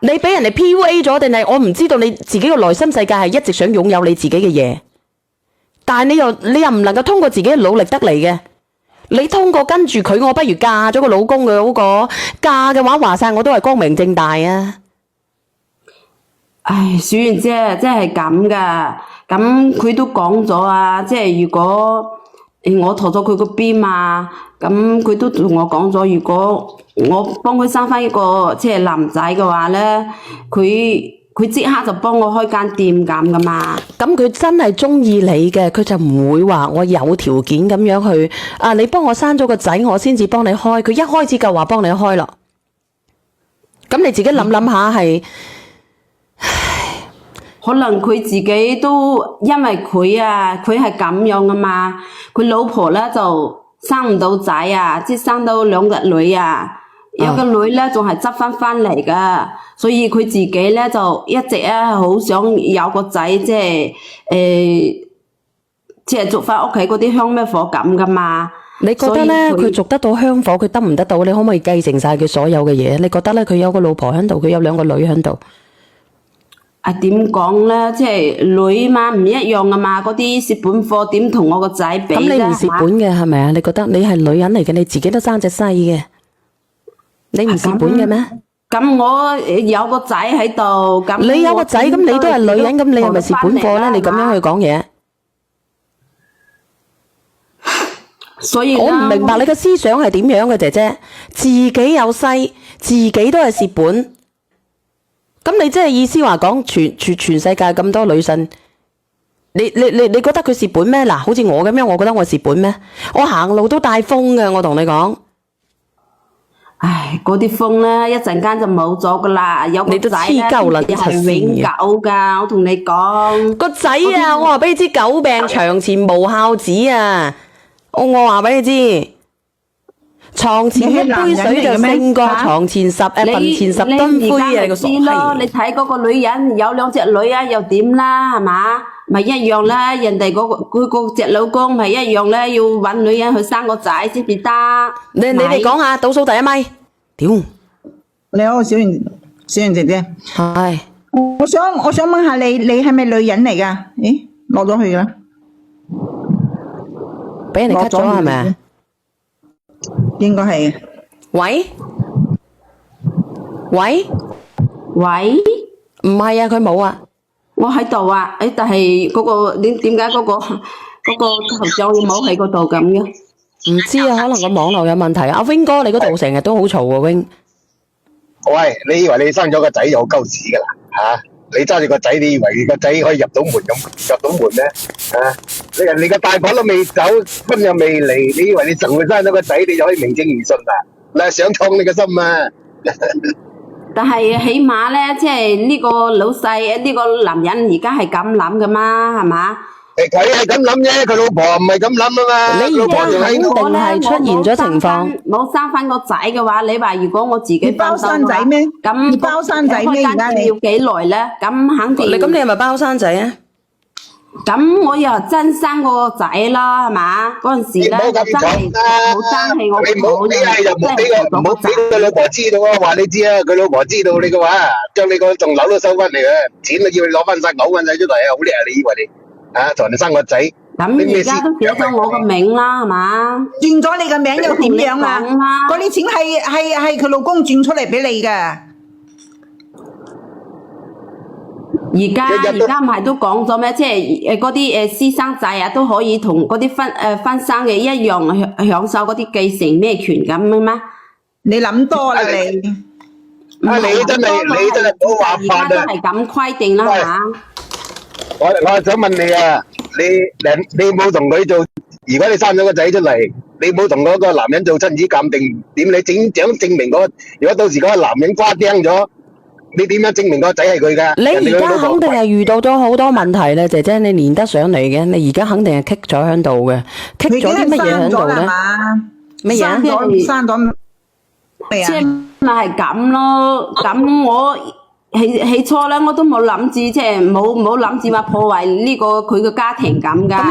你俾人哋 PUA 咗，定係我唔知道你自己個內心世界係一直想擁有你自己嘅嘢，但係你又唔能夠通過自己嘅努力得嚟嘅。你通過跟住佢，我不如嫁咗個老公嘅嗰個，嫁嘅話晒我都係光明正大啊！唉，小圓姐，即係咁噶，咁佢都講咗啊，即係如果我陀咗佢個邊嘛，咁佢都同我講咗，如果我幫佢生翻一個即係男仔嘅話咧，佢即刻就幫我開間店咁噶嘛。咁佢真係中意你嘅，佢就唔會話我有條件咁樣去啊！你幫我生咗個仔，我先至幫你開。佢一開始就話幫你開咯。咁你自己諗諗下係。可能佢自己都因為佢係咁樣噶嘛，佢老婆咧就生唔到仔啊，即係生到2個女啊，有個女咧仲係執翻嚟噶，所以佢自己咧就一直好想有個仔，即係捉翻屋企嗰啲香咩火咁噶嘛。你覺得咧佢捉得到香火，佢得唔得到？你可唔可以繼承晒佢所有嘅嘢？你覺得咧佢有個老婆喺度，佢有2個女喺度？啊，點講咧？即係女嘛唔一樣啊嘛，嗰啲蝕本貨點同我個仔比啫？咁你唔蝕本嘅係咪啊？你覺得你係女人嚟嘅，你自己都生隻細嘅，你唔蝕本嘅咩？咁我有個仔喺度，咁你有個仔，咁你都係女人，咁你係咪蝕本貨咧？你咁樣去講嘢，所以我唔明白你嘅思想係點樣嘅，姐姐，自己有細，自己都係蝕本。咁你即係意思話講全世界咁多女性，你覺得佢蝕本咩？嗱，好似我咁樣，我覺得我蝕本咩？我行路都帶風嘅，我同你講。唉，嗰啲風咧一陣間就冇咗噶啦，有個仔咧係永久噶，我同你講。個仔啊，我話俾你知，久病床前無孝子啊！我話俾你知。床前一杯水就勝過床前墳前10噸灰啊！你個傻閪！你睇嗰個女人有2隻女啊，又點啦？係嘛？咪一樣啦，人哋佢嗰隻老公咪一樣咧，要搵女人去生個仔先至得。你哋講下倒數第一咪？屌！你好，小圓姐姐。係。我想問下你係咪女人嚟噶？咦，落咗去啦？俾人哋 cut 咗係咪啊？應該係。喂，唔係啊，佢冇啊。我喺度啊，但係嗰個點解嗰個頭像冇喺嗰度咁嘅？唔知啊，可能個網絡有問題啊。阿 Wing 哥，你嗰度成日都好嘈喎 ，Wing。喂，你以為你生咗個仔就好鳩屎噶啦？吓，你揸住個仔，你以為個仔可以入到門咩？啊，你個大婆都未走，婚又未離，你以為你仲會生咗個仔，你就可以名正言順啊？嗱，想創你個心啊！但係起碼咧，即係呢個老細呢個男人而家係咁諗噶嘛，係嘛？佢係咁諗啫，佢老婆唔係咁諗啊嘛。你而家肯定係出現咗情況，冇生翻個仔嘅話，你話如果我自己包生仔咩？咁包生仔咩？而家你要幾耐咧？咁肯定。咁你係咪包生仔啊？咁我又真生個仔啦，係嘛？嗰陣時咧真係好爭氣，我你唔好俾個老婆知道啊！話你知啊，佢老婆知道你嘅話，將你個棟樓都收翻嚟啊！錢都要你攞翻晒嘔翻晒出嚟啊！好叻啊！你以為你啊，同人哋生個仔？咁而家都寫咗我個名啦，係嘛？轉咗你個名又點樣啊？嗰啲錢係佢老公轉出嚟俾你㗎。而家唔係都講咗咩？即係嗰啲私生仔啊，都可以同嗰啲婚生嘅一樣享受嗰啲繼承咩權咁嘅咩？你諗多啦你。你真係冇話法啊！而家都係咁規定啦，係嘛？我想問你啊，你冇同佢做，如果你生咗個仔出嚟，你冇同嗰個男人做親子鑑定，點你想證明如果到時嗰個男人瓜釘咗？你點樣證明個仔係佢噶？你而家肯定係遇到咗好多問題咧，姐姐，你連得上嚟嘅，你而家肯定係棘咗喺度嘅，棘咗啲乜嘢喺度咧？乜嘢？生咗即係咪係咁咯？咁我起初咧，我都冇諗住，即係冇諗住話破壞呢個佢嘅家庭咁噶。